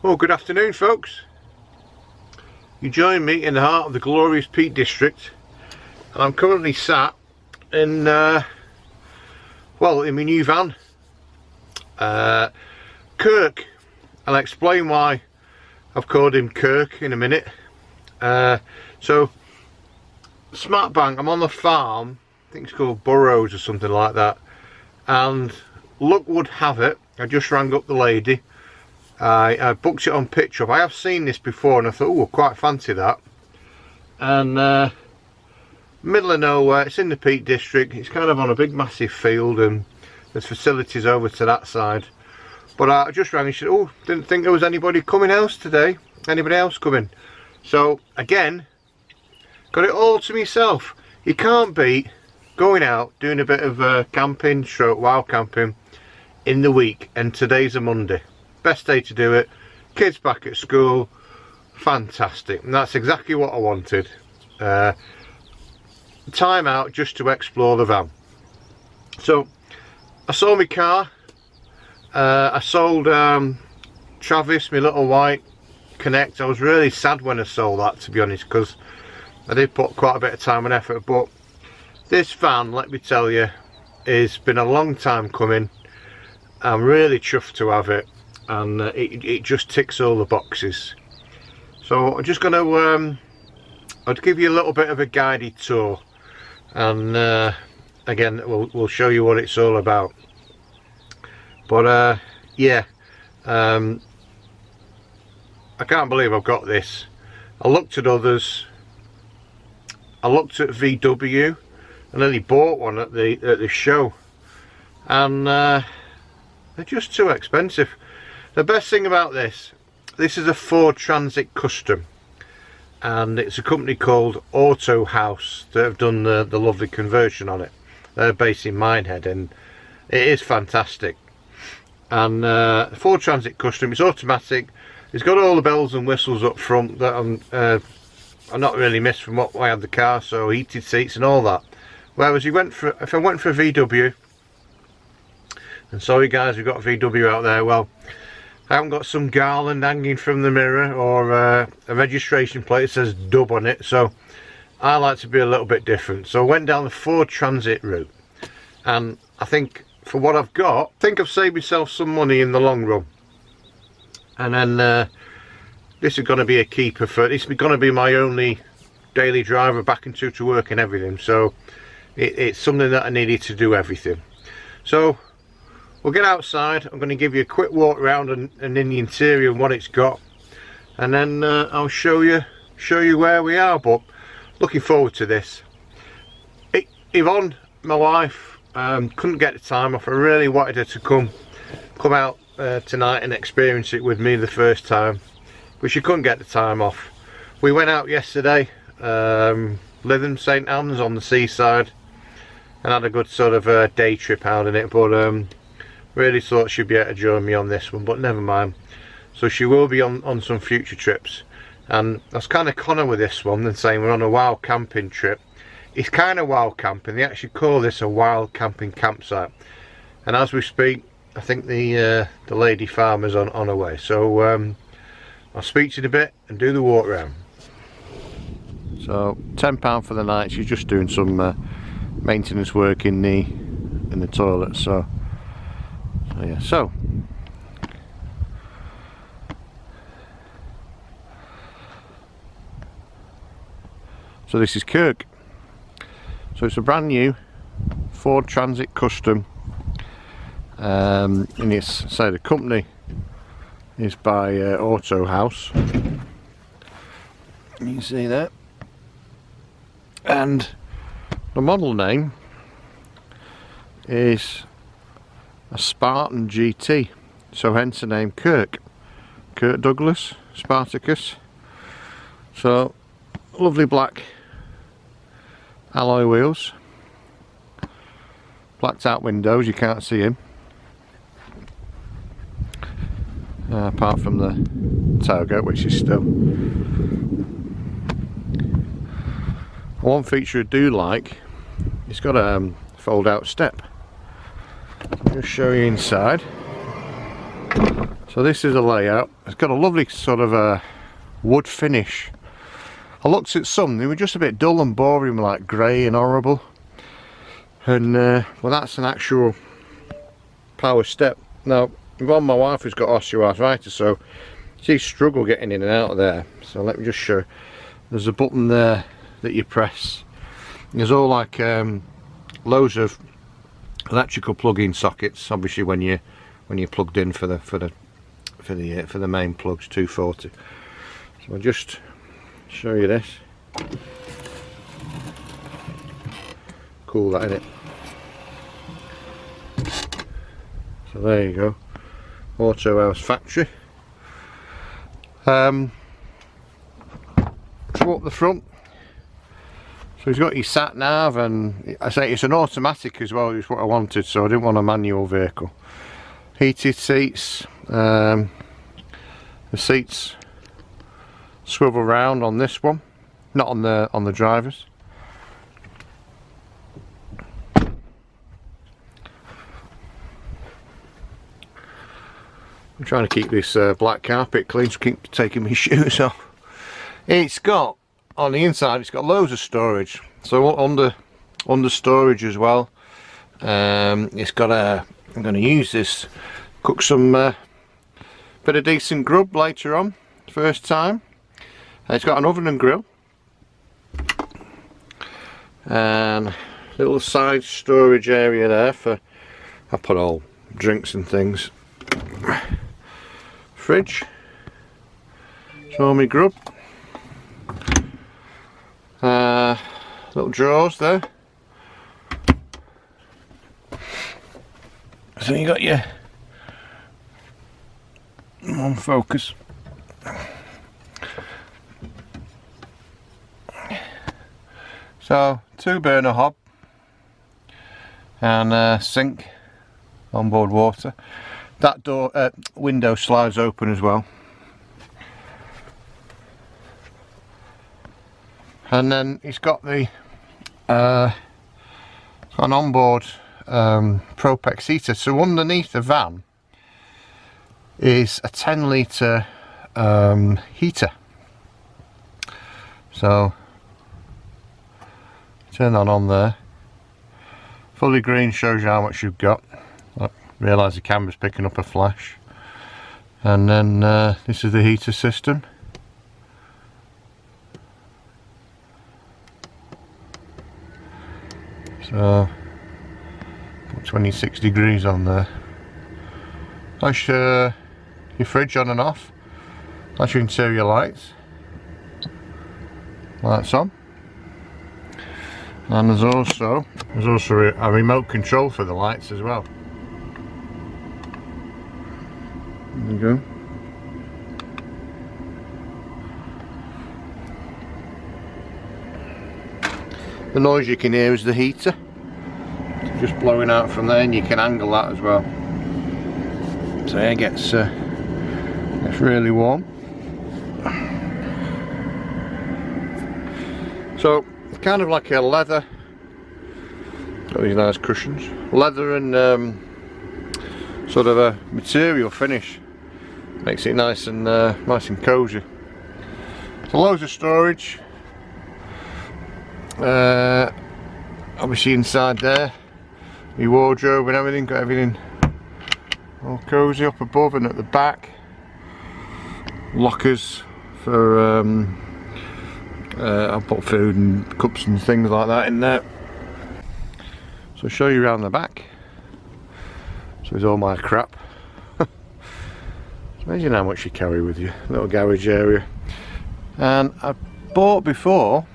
Well, good afternoon, folks. You join me in the heart of the glorious Peak District, and I'm currently sat in, well, in my new van, Kirk. I'll explain why I've called him Kirk in a minute. So, Smart Bank, I'm on the farm, I think it's called Burrows or something like that, and luck would have it, I just rang up the lady. I booked it on Picture. I have seen this before and I thought, oh, I quite fancy that. And middle of nowhere, it's in the Peak District, it's kind of on a big massive field and there's facilities over to that side. But I just rang and said, oh, didn't think there was anybody coming else today. Anybody else coming? So again, got it all to myself. You can't beat going out, doing a bit of camping, stroke wild camping in the week, and today's a Monday. Best day to do it, kids back at school, fantastic, and that's exactly what I wanted. Time out just to explore the van. So I sold my car, I sold Travis, my little white Connect. I was really sad when I sold that, to be honest, because I did put quite a bit of time and effort. But this van, let me tell you, has been a long time coming. I'm really chuffed to have it, and it just ticks all the boxes. So I'm just going to I'll give you a little bit of a guided tour, and again we'll show you what it's all about. But yeah, I can't believe I've got this. I looked at others, I looked at VW, I nearly bought one at the show, and they're just too expensive. The best thing about this is a Ford Transit Custom, and it's a company called Autohaus that have done the lovely conversion on it. They're based in Minehead, and it is fantastic. And Ford Transit Custom, it's automatic, it's got all the bells and whistles up front that I'm not really missed from what I had the car, so heated seats and all that. Whereas if I went for a VW, and sorry guys, we've got a VW out there, well, I haven't got some garland hanging from the mirror or a registration plate that says dub on it, so I like to be a little bit different. So I went down the Ford Transit route, and I think for what I've got, I think I've saved myself some money in the long run. And then this is going to be a keeper for, it's going to be my only daily driver back and to work and everything, so it's something that I needed to do everything. So we'll get outside. I'm going to give you a quick walk around and in the interior and what it's got, and then I'll show you where we are. But looking forward to this. Yvonne, my wife, couldn't get the time off. I really wanted her to come out tonight and experience it with me the first time, but she couldn't get the time off. We went out yesterday, Lytham St Anne's on the seaside, and had a good sort of day trip out in it. But really thought she'd be able to join me on this one, but never mind. So she will be on some future trips, and I was kind of Connor with this one and saying we're on a wild camping trip. It's kind of wild camping. They actually call this a wild camping campsite, and as we speak, I think the lady farmer's on her way. So I'll speak to you in a bit and do the walk around. So £10 for the night. She's just doing some maintenance work in the toilet. So yeah, so this is Kirk. So it's a brand new Ford Transit Custom, and it's, say, the company is by Autohaus. You can see that, and the model name is a Spartan GT, so hence the name Kirk Douglas Spartacus. So lovely black alloy wheels, blacked out windows, you can't see him apart from the tailgate, which is still. One feature I do like, it's got a fold out step. I'll just show you inside. So this is a layout. It's got a lovely sort of a wood finish. I looked at some, they were just a bit dull and boring, like grey and horrible. And well, that's an actual power step. Now, well, my wife has got osteoarthritis, so she struggles getting in and out of there. So let me just show. There's a button there that you press. There's all like loads of electrical plug-in sockets. Obviously, when you're plugged in for the main plugs, 240. So I'll just show you this. Cool, that, innit? So there you go. Autohaus factory. So up the front. So he's got your sat nav, and I say it's an automatic as well, is what I wanted, so I didn't want a manual vehicle. Heated seats. The seats swivel round on this one, not on the drivers. I'm trying to keep this black carpet clean, so keep taking my shoes off. It's got, on the inside, it's got loads of storage. So under storage as well. It's got a, I'm going to use this, cook some bit of decent grub later on, first time. It's got an oven and grill. And little side storage area there for, I put all drinks and things. Fridge. Show me grub. Little drawers there. So you got your on focus. So 2-burner hob and a sink, onboard water. That door window slides open as well. And then it's got the an onboard Propex heater. So underneath the van is a 10-litre heater. So turn that on there. Fully green shows you how much you've got. I realise the camera's picking up a flash. And then this is the heater system. So put 26 degrees on there. That's your fridge on and off. That's your interior lights. Lights on. And there's also a remote control for the lights as well. There you go. The noise you can hear is the heater just blowing out from there, and you can angle that as well. So yeah, it gets really warm. So it's kind of like a leather. Got these nice cushions, leather and sort of a material finish. Makes it nice and cosy. So loads of storage. Obviously inside there, your wardrobe and everything, got everything all cosy up above and at the back. Lockers for I'll put food and cups and things like that in there. So I'll show you around the back. So there's all my crap. Imagine how much you carry with you. Little garage area. And I bought before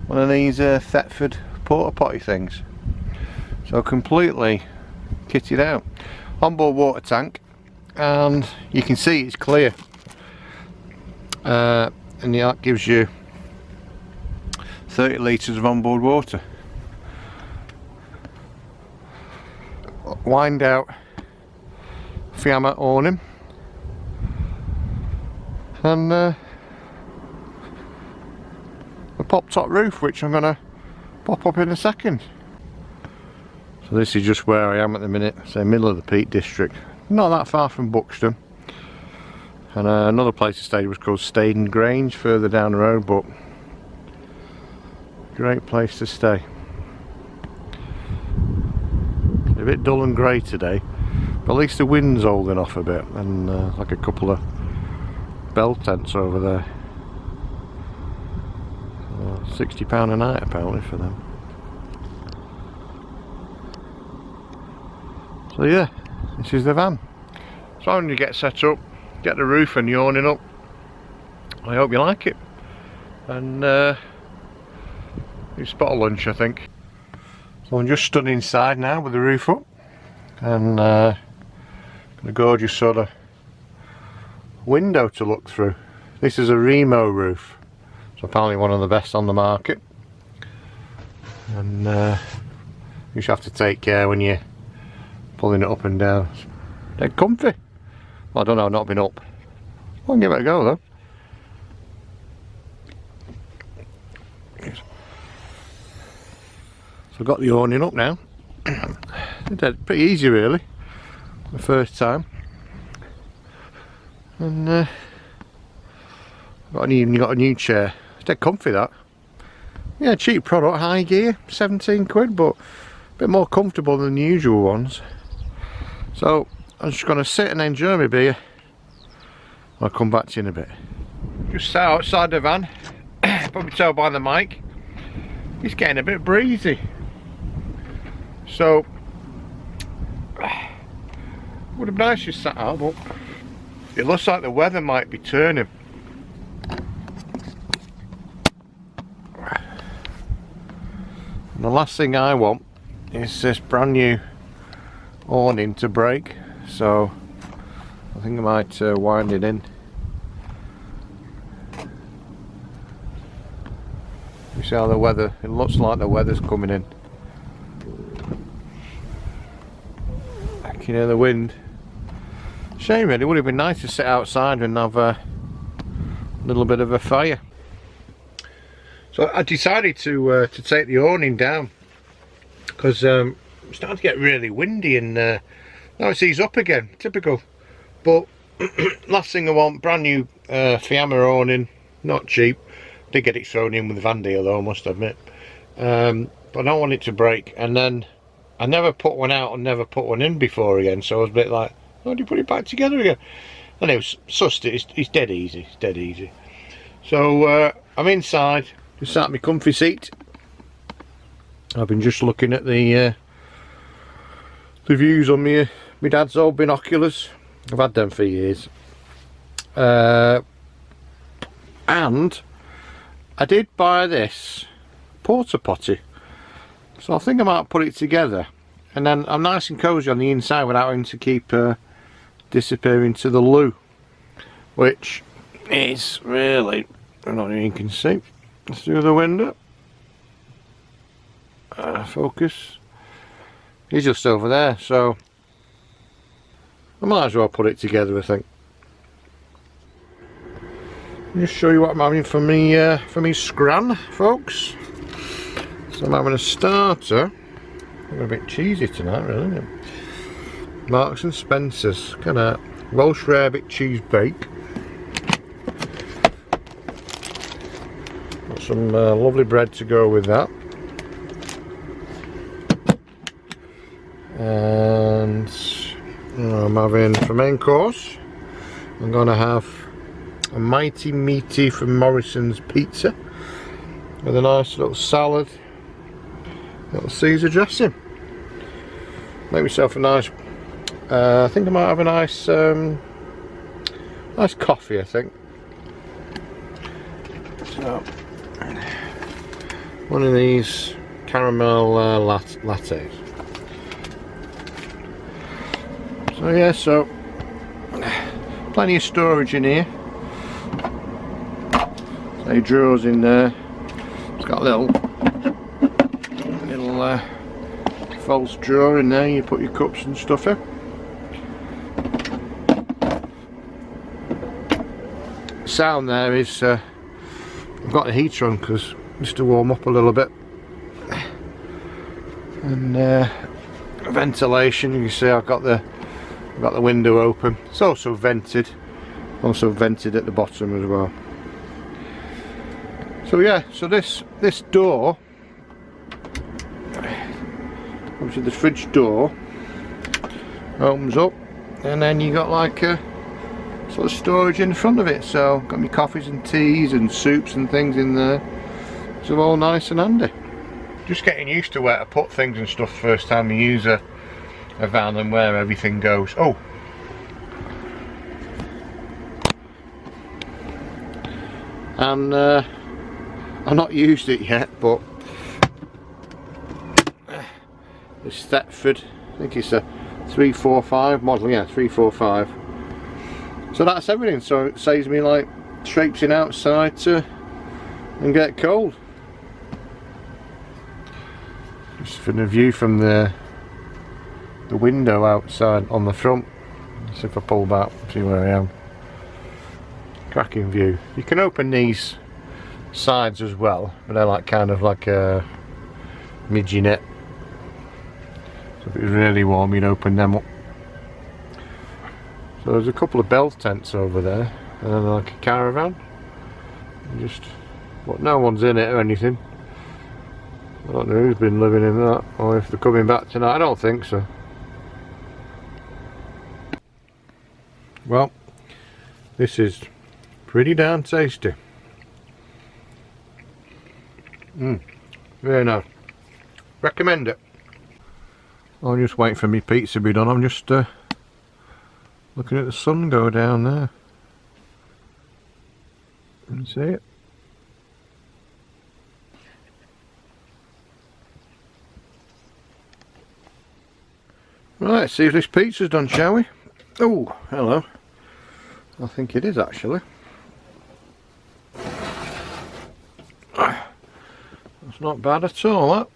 one of these Thetford porta potty things. So completely kitted out. Onboard water tank, and you can see it's clear. And that gives you 30 litres of onboard water. Wind out Fiamma awning. And a pop top roof, which I'm going to pop up in a second. So this is just where I am at the minute, so middle of the Peak District. not that far from Buxton. And another place to stay was called Staden Grange, further down the road, but great place to stay. A bit dull and grey today, but at least the wind's holding off a bit, and like a couple of bell tents over there. £60 a night apparently for them. So yeah, this is the van. So when you get set up, get the roof and the awning up, I hope you like it. And you spot a lunch, I think. So I'm just stood inside now with the roof up, and got a gorgeous sort of window to look through. This is a Remo roof, so apparently one of the best on the market. And you just have to take care when you're pulling it up and down. They're comfy. Well, I don't know, I've not been up. I'll give it a go though. So I've got the awning up now. Pretty easy really, the first time. And got a new chair. It's dead comfy that. Yeah, cheap product, high gear, 17 quid, but a bit more comfortable than the usual ones. So I'm just going to sit and enjoy my beer. I'll come back to you in a bit. Just sat outside the van, probably tell by the mic, it's getting a bit breezy. So would have been nice to sat out, but it looks like the weather might be turning. And the last thing I want is this brand new awning to break, so I think I might wind it in. You see how the weather, it looks like the weather's coming in. I can hear the wind. Shame really, it would have been nice to sit outside and have a little bit of a fire. So I decided to take the awning down because it's starting to get really windy, and now it's eased up again, typical. But last thing I want, brand new Fiamma awning, not cheap. Did get it thrown in with the van deal though, I must admit. But I don't want it to break. And then I never put one out and never put one in before again, so I was a bit like, how do you put it back together again? And it was sussed it, it's dead easy, it's dead easy. So I'm inside, just sat in my comfy seat. I've been just looking at the views on my dad's old binoculars. I've had them for years. And I did buy this porta potty, so I think I might put it together, and then I'm nice and cozy on the inside without having to keep disappearing to the loo, which is really, I don't know if you can see, through the window. Focus. He's just over there, so I might as well put it together, I think. I'll just show you what I'm having for me scran, folks. So I'm having a starter. I'm a bit cheesy tonight, really, isn't it? Marks and Spencer's, kind of Welsh rarebit cheese bake. Got some lovely bread to go with that. And I'm having, for main course, I'm going to have a mighty meaty from Morrison's pizza with a nice little salad, little Caesar dressing. Make myself a nice, I think I might have a nice nice coffee, I think. So one of these caramel lattes. So yeah, so plenty of storage in here. So drawers in there. It's got a little false drawer in there. You put your cups and stuff in. Sound there is I've got the heater on because just to warm up a little bit, and ventilation. You can see I've got the I've got the window open. It's also vented at the bottom as well. So yeah, so this door, obviously the fridge door opens up, and then you got like a sort of storage in front of it. So got my coffees and teas and soups and things in there. So all nice and handy. Just getting used to where to put things and stuff first time you use a van and where everything goes. Oh, and I've not used it yet, but it's Thetford, I think it's a 345 model, yeah, 345. So that's everything, so it saves me like traipsing outside and get cold. Just for the view from the window outside on the front. Let's see if I pull back, see where I am. Cracking view. You can open these sides as well, but they're like kind of like a midgie net. So if it was really warm, you'd open them up. So there's a couple of bell tents over there, and then like a caravan. But no one's in it or anything. I don't know who's been living in that, or if they're coming back tonight. I don't think so. Well, this is pretty darn tasty. Very nice. Recommend it. I'll just wait for me pizza to be done. I'm just looking at the sun go down there. Can you see it? Right, see if this pizza's done, shall we? Oh, hello. I think it is actually. That's not bad at all, that.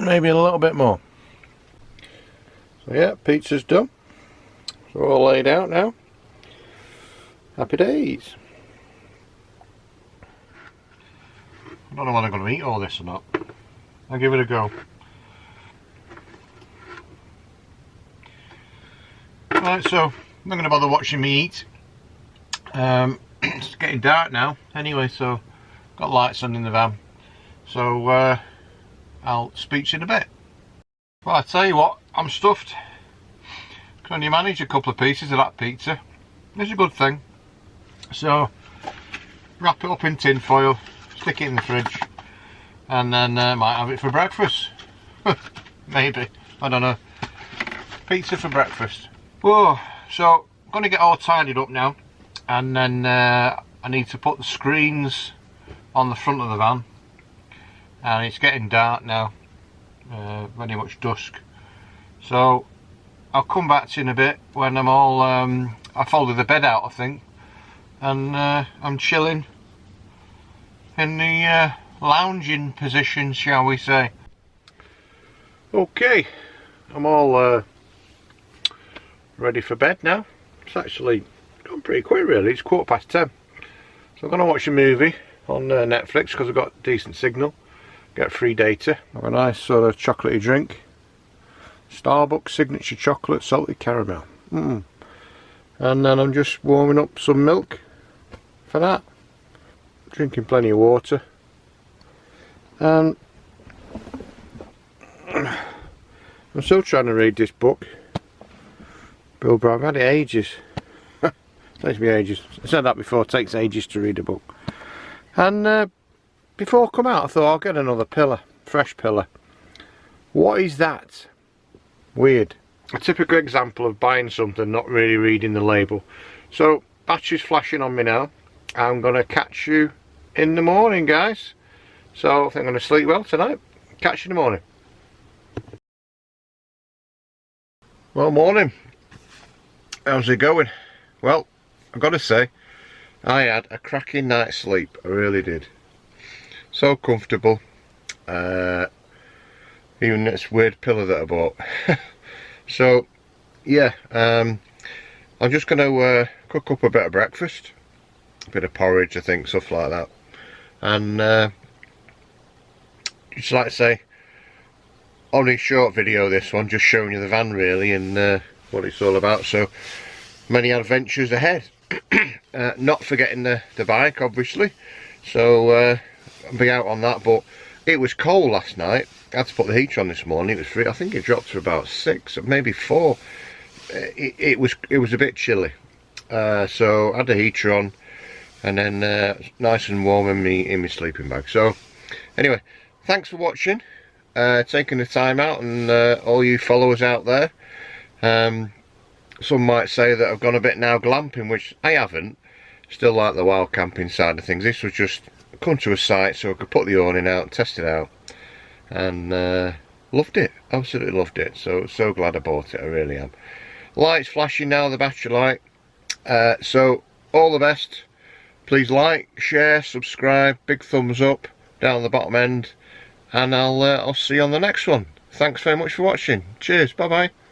Maybe a little bit more. So yeah, pizza's done. So all laid out now. Happy days. I don't know whether I'm going to eat all this or not. I'll give it a go. Right, so I'm not going to bother watching me eat. It's getting dark now anyway, so got lights on in the van. So I'll speak to you in a bit. Well, I tell you what, I'm stuffed. Can only manage a couple of pieces of that pizza. It's a good thing. So wrap it up in tin foil, stick it in the fridge, and then might have it for breakfast. Maybe, I don't know. Pizza for breakfast. Whoa, so I'm going to get all tidied up now, and then I need to put the screens on the front of the van, and it's getting dark now, very much dusk, so I'll come back to you in a bit when I'm all, I folded the bed out I think, and I'm chilling in the lounging position, shall we say. Okay, I'm all ready for bed now. It's actually gone pretty quick really, it's 10:15. So I'm going to watch a movie on Netflix because I've got decent signal, get free data, have a nice sort of chocolatey drink, Starbucks signature chocolate salted caramel, and then I'm just warming up some milk for that, drinking plenty of water, and I'm still trying to read this book, Bill Brown. I've had it ages. Takes me ages. I said that before, it takes ages to read a book. And before I come out I thought I'll get another pillar, fresh pillar. What is that? Weird. A typical example of buying something, not really reading the label. So, battery's flashing on me now. I'm going to catch you in the morning, guys. So, I think I'm going to sleep well tonight. Catch you in the morning. Well, morning. How's it going? Well, I've got to say, I had a cracking night's sleep. I really did. So comfortable. Even this weird pillow that I bought. So, yeah, I'm just going to cook up a bit of breakfast. A bit of porridge, I think, stuff like that. And just like to say, only a short video this one, just showing you the van really, and what it's all about. So many adventures ahead. Not forgetting the bike, obviously. So I'll be out on that. But it was cold last night. I had to put the heater on this morning. It was 3. I think it dropped to about 6, maybe 4. It was a bit chilly. So I had the heater on, and then nice and warm in my sleeping bag. So anyway, thanks for watching, taking the time out, and all you followers out there. Some might say that I've gone a bit now glamping, which I haven't. Still like the wild camping side of things. This was just come to a site so I could put the awning out, test it out, and loved it. Absolutely loved it. So glad I bought it. I really am. Lights flashing now, the battery light. So all the best. Please like, share, subscribe, big thumbs up down the bottom end, and I'll see you on the next one. Thanks very much for watching. Cheers. Bye bye.